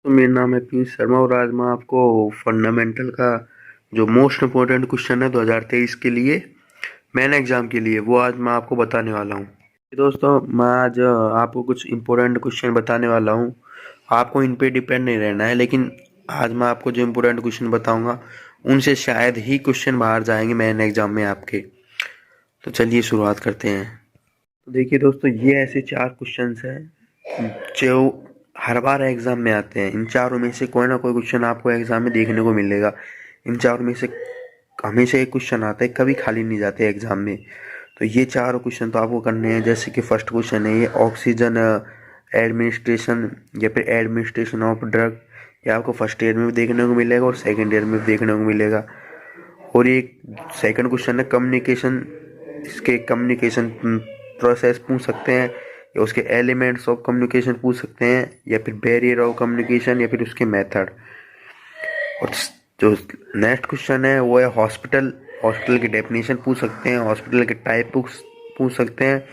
तो मेरा नाम है पीयूष शर्मा और आज मैं आपको फंडामेंटल का जो मोस्ट इम्पोर्टेंट क्वेश्चन है 2023 के लिए मेन एग्जाम के लिए वो आज मैं आपको बताने वाला हूँ। दोस्तों मैं आज आपको कुछ इम्पोर्टेंट क्वेश्चन बताने वाला हूँ। आपको इन पे डिपेंड नहीं रहना है, लेकिन आज मैं आपको जो इम्पोर्टेंट क्वेश्चन बताऊंगा उनसे शायद ही क्वेश्चन बाहर जाएंगे मेन एग्जाम में आपके। तो चलिए शुरुआत करते हैं। तो देखिए दोस्तों, ये ऐसे 4 क्वेश्चंस हैं जो हर बार एग्जाम में आते हैं। इन चारों में से कोई ना कोई क्वेश्चन आपको एग्जाम में देखने को मिलेगा। इन चारों में से हमेशा एक क्वेश्चन आता है, कभी खाली नहीं जाते एग्जाम में। तो ये चारों क्वेश्चन तो आपको करने हैं। जैसे कि फर्स्ट क्वेश्चन है ये ऑक्सीजन एडमिनिस्ट्रेशन या फिर एडमिनिस्ट्रेशन ऑफ ड्रग। ये आपको फर्स्ट ईयर में भी देखने को मिलेगा और सेकेंड ईयर में भी देखने को मिलेगा। और ये सेकंड क्वेश्चन है कम्युनिकेशन। इसके कम्युनिकेशन प्रोसेस पूछ सकते हैं या उसके एलिमेंट्स ऑफ कम्युनिकेशन पूछ सकते हैं या फिर बैरियर ऑफ कम्युनिकेशन या फिर उसके मेथड। और जो नेक्स्ट क्वेश्चन है वो है हॉस्पिटल। हॉस्पिटल की डेफिनेशन पूछ सकते हैं, हॉस्पिटल के टाइप पूछ सकते हैं,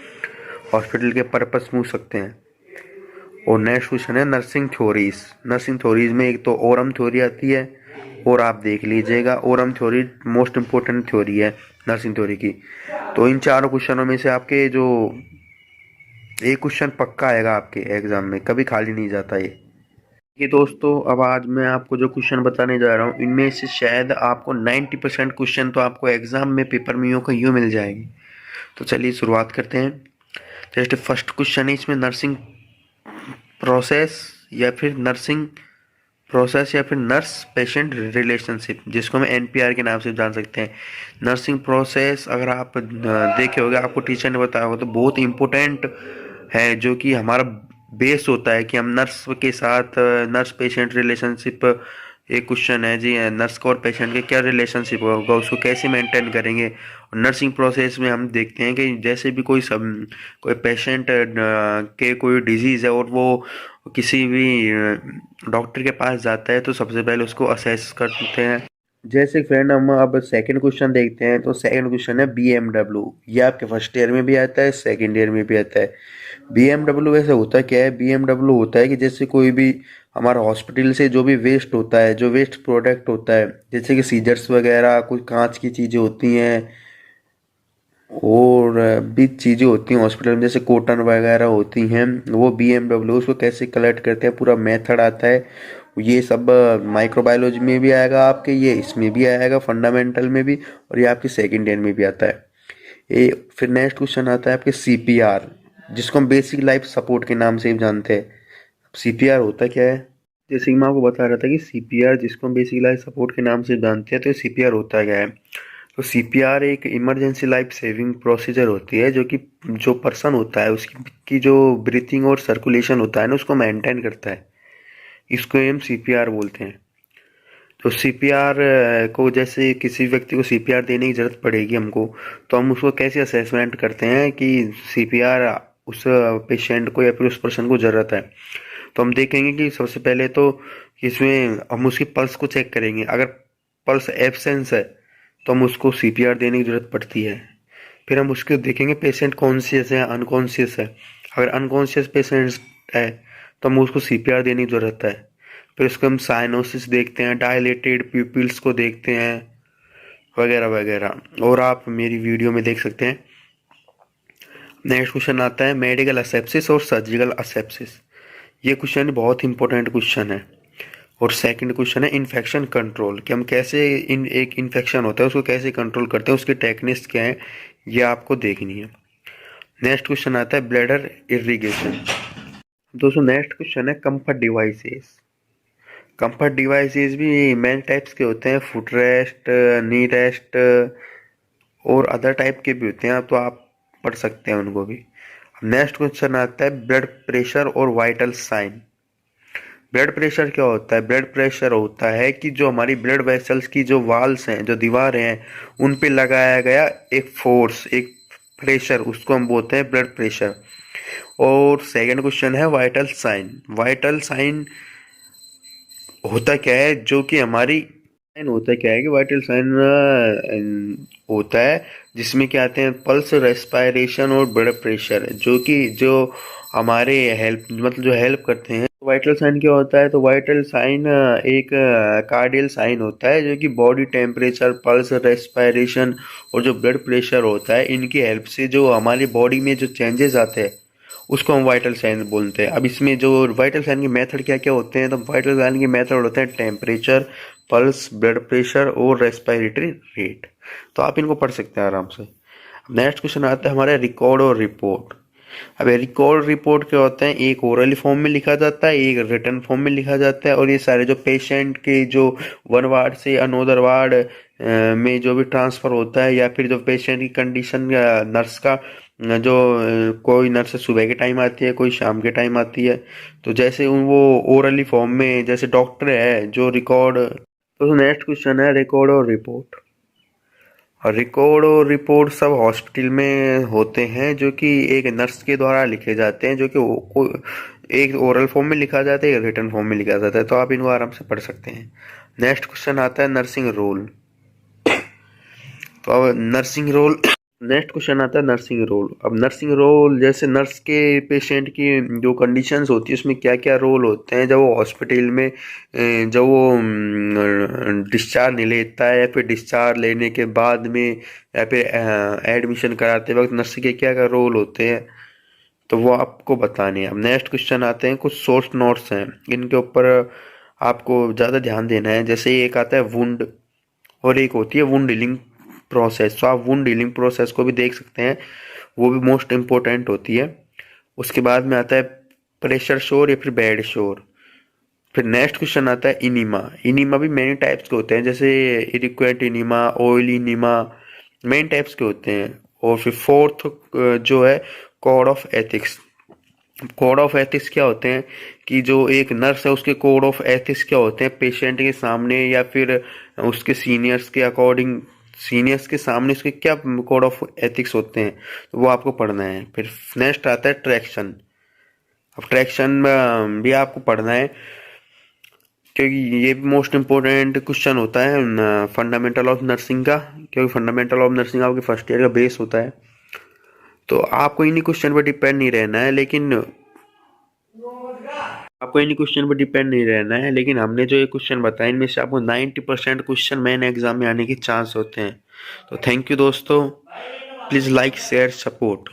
हॉस्पिटल के पर्पस पूछ सकते हैं। और नेक्स्ट क्वेश्चन है नर्सिंग थ्योरीज। नर्सिंग थ्योरीज में एक तो ओरम थ्योरी आती है और आप देख लीजिएगा, Oram theory most important theory है नर्सिंग थ्योरी की। तो इन चारों क्वेश्चनों में से आपके जो एक क्वेश्चन पक्का आएगा आपके एग्जाम में, कभी खाली नहीं जाता ये दोस्तों, अब आज मैं आपको जो क्वेश्चन बताने जा रहा हूँ इनमें से शायद आपको 90% क्वेश्चन तो आपको एग्जाम में पेपर में यूँ मिल जाएंगे। तो चलिए शुरुआत करते हैं। जैसे फर्स्ट क्वेश्चन है इसमें नर्सिंग प्रोसेस या फिर नर्स पेशेंट रिलेशनशिप, जिसको हम एनपीआर के नाम से जान सकते हैं। नर्सिंग प्रोसेस अगर आप देखे होगे, आपको टीचर ने बताया होगा, तो बहुत इम्पोर्टेंट है, जो कि हमारा बेस होता है कि हम नर्स के साथ नर्स पेशेंट रिलेशनशिप। एक क्वेश्चन है जी, नर्स का और पेशेंट के क्या रिलेशनशिप होगा, उसको कैसे मेंटेन करेंगे। और नर्सिंग प्रोसेस में हम देखते हैं कि जैसे भी कोई पेशेंट के कोई डिजीज़ है और वो किसी भी डॉक्टर के पास जाता है तो सबसे पहले उसको असेस करते हैं। जैसे फ्रेंड हम अब सेकंड क्वेश्चन देखते हैं। तो सेकंड क्वेश्चन है बीएमडब्ल्यू। ये आपके फर्स्ट ईयर में भी आता है, सेकंड ईयर में भी आता है। बीएमडब्ल्यू वैसे होता क्या है? बीएमडब्ल्यू होता है कि जैसे कोई भी हमारा हॉस्पिटल से जो भी वेस्ट होता है, जो वेस्ट प्रोडक्ट होता है, जैसे कि सीजर्स वगैरह, कुछ कांच की चीज़ें होती हैं और भी चीज़ें होती हैं हॉस्पिटल में, जैसे कॉटन वगैरह होती हैं, वो बीएमडब्ल्यू उसको कैसे कलेक्ट करते हैं, पूरा मेथड आता है। ये सब माइक्रोबायोलॉजी में भी आएगा आपके, ये इसमें भी आएगा फंडामेंटल में भी, और ये आपके सेकेंड ईयर में भी आता है। ये फिर नेक्स्ट क्वेश्चन आता है आपके सीपीआर, जिसको हम बेसिक लाइफ सपोर्ट के नाम से भी जानते हैं। सीपीआर होता क्या है? जैसे कि मैं आपको बता रहा था कि सीपीआर, जिसको हम बेसिक लाइफ सपोर्ट के नाम से जानते हैं, तो सीपीआर होता क्या है? तो सीपीआर एक इमरजेंसी लाइफ सेविंग प्रोसीजर होती है, जो कि जो पर्सन होता है उसकी की जो ब्रीथिंग और सर्कुलेशन होता है ना, उसको मेंटेन करता है। इसको हम सीपीआर बोलते हैं। तो सीपीआर को, जैसे किसी व्यक्ति को सीपीआर देने की जरूरत पड़ेगी हमको, तो हम उसको कैसे असेसमेंट करते हैं कि सीपीआर उस पेशेंट को या फिर उस पर्सन को ज़रूरत है। तो हम देखेंगे कि सबसे पहले तो इसमें हम उसकी पल्स को चेक करेंगे। अगर पल्स एब्सेंस है तो हम उसको सीपीआर देने की ज़रूरत पड़ती है। फिर हम उसके देखेंगे पेशेंट कॉन्शियस है अनकॉन्शियस है। अगर अनकॉन्शियस पेशेंट है तो हम उसको सीपीआर देने की ज़रूरत है। फिर उसको हम साइनोसिस देखते हैं, डायलेटेड प्यूपिल्स को देखते हैं, वगैरह वगैरह, और आप मेरी वीडियो में देख सकते हैं। नेक्स्ट क्वेश्चन आता है मेडिकल असेप्सिस और सर्जिकल असेप्सिस। ये क्वेश्चन बहुत इंपॉर्टेंट क्वेश्चन है। और सेकंड क्वेश्चन है इन्फेक्शन कंट्रोल, कि हम कैसे एक इन्फेक्शन होता है उसको कैसे कंट्रोल करते हैं, उसकी टेक्निक्स क्या है, ये आपको देखनी है। नेक्स्ट क्वेश्चन आता है ब्लैडर इरिगेशन। दोस्तों नेक्स्ट क्वेश्चन है कंफर्ट डिवाइसेस। कंफर्ट डिवाइसेस भी मेन टाइप्स के होते हैं, फुट रेस्ट, नी रेस्ट और अदर टाइप के भी होते हैं, तो आप पढ़ सकते हैं उनको भी। नेक्स्ट क्वेश्चन आता है ब्लड प्रेशर और वाइटल साइन। ब्लड प्रेशर क्या होता है? ब्लड प्रेशर होता है कि जो हमारी ब्लड वेसल्स की जो वाल्स हैं, जो दीवारें हैं, उन पे लगाया गया एक फोर्स, एक प्रेशर, उसको हम बोलते हैं ब्लड प्रेशर। और सेकंड क्वेश्चन है वाइटल साइन। वाइटल साइन होता क्या है? जो कि हमारी साइन होता क्या है कि वाइटल साइन होता है जिसमें क्या आते हैं पल्स, रेस्पायरेशन और ब्लड प्रेशर, जो कि जो हमारे हेल्प मतलब जो हेल्प करते हैं वाइटल साइन क्या होता है? तो वाइटल साइन एक कार्डियल साइन होता है जो कि बॉडी टेम्परेचर, पल्स, रेस्पिरेशन और जो ब्लड प्रेशर होता है, इनकी हेल्प से जो हमारी बॉडी में जो चेंजेस आते हैं उसको हम वाइटल साइन बोलते हैं। अब इसमें जो वाइटल साइन के मेथड क्या क्या होते हैं? तो वाइटल साइन के मेथड होते हैं टेम्परेचर, पल्स, ब्लड प्रेशर और रेस्पिरेटरी रेट। तो आप इनको पढ़ सकते हैं आराम से। नेक्स्ट क्वेश्चन आता है हमारे रिकॉर्ड और रिपोर्ट। अब रिकॉर्ड रिपोर्ट क्या होते हैं? एक ओरली फॉर्म में लिखा जाता है, एक रिटन फॉर्म में लिखा जाता है, और ये सारे जो पेशेंट के जो वन वार्ड से अनोदर वार्ड में जो भी ट्रांसफर होता है, या फिर जो पेशेंट की कंडीशन नर्स का जो कोई नर्स सुबह के टाइम आती है, कोई शाम के टाइम आती है, तो जैसे वो ओरली फॉर्म में जैसे डॉक्टर है जो रिकॉर्ड। तो नेक्स्ट क्वेश्चन है रिकॉर्ड और रिपोर्ट। और रिकॉर्ड और रिपोर्ट सब हॉस्पिटल में होते हैं जो कि एक नर्स के द्वारा लिखे जाते हैं, जो कि एक ओरल फॉर्म में लिखा जाता है, एक रिटन फॉर्म में लिखा जाता है। तो आप इनको आराम से पढ़ सकते हैं। नेक्स्ट क्वेश्चन आता है नर्सिंग रोल। तो अब नर्सिंग रोल, नेक्स्ट क्वेश्चन आता है नर्सिंग रोल। अब नर्सिंग रोल जैसे नर्स के पेशेंट की जो कंडीशंस होती है उसमें क्या क्या रोल होते हैं जब वो हॉस्पिटल में जब वो डिस्चार्ज नहीं लेता है, या फिर डिस्चार्ज लेने के बाद में, या फिर एडमिशन कराते वक्त नर्स के क्या क्या रोल होते हैं, तो वो आपको बताने हैं। अब नेक्स्ट क्वेश्चन आते हैं, कुछ सोर्स नोट्स हैं, इनके ऊपर आपको ज़्यादा ध्यान देना है। जैसे एक आता है वुंड, और एक होती है वुंड हीलिंग प्रोसेस। तो आप वुंड हीलिंग प्रोसेस को भी देख सकते हैं, वो भी मोस्ट इम्पोर्टेंट होती है। उसके बाद में आता है प्रेशर शोर या फिर बेड शोर। फिर नेक्स्ट क्वेश्चन आता है इनीमा। इनीमा भी मेनी टाइप्स के होते हैं, जैसे इरिक्वेंट इनीमा, ऑयल इनीमा, मेन टाइप्स के होते हैं। और फिर फोर्थ जो है code of ethics. Code of ethics क्या होते हैं कि जो एक नर्स है उसके कोड ऑफ एथिक्स क्या होते हैं पेशेंट के सामने, या फिर उसके सीनियर्स के अकॉर्डिंग, सीनियर्स के सामने उसके क्या कोड ऑफ एथिक्स होते हैं, तो वो आपको पढ़ना है। फिर नेक्स्ट आता है ट्रैक्शन। अब ट्रैक्शन में भी आपको पढ़ना है, क्योंकि ये भी मोस्ट इम्पोर्टेंट क्वेश्चन होता है फंडामेंटल ऑफ नर्सिंग का, क्योंकि फंडामेंटल ऑफ नर्सिंग आपके फर्स्ट ईयर का बेस होता है। तो आपको इन्हीं क्वेश्चन पर डिपेंड नहीं रहना है, लेकिन हमने जो ये क्वेश्चन बताए इनमें से आपको 90% क्वेश्चन मेन एग्जाम में आने के चांस होते हैं। तो थैंक यू दोस्तों, प्लीज़ लाइक शेयर सपोर्ट।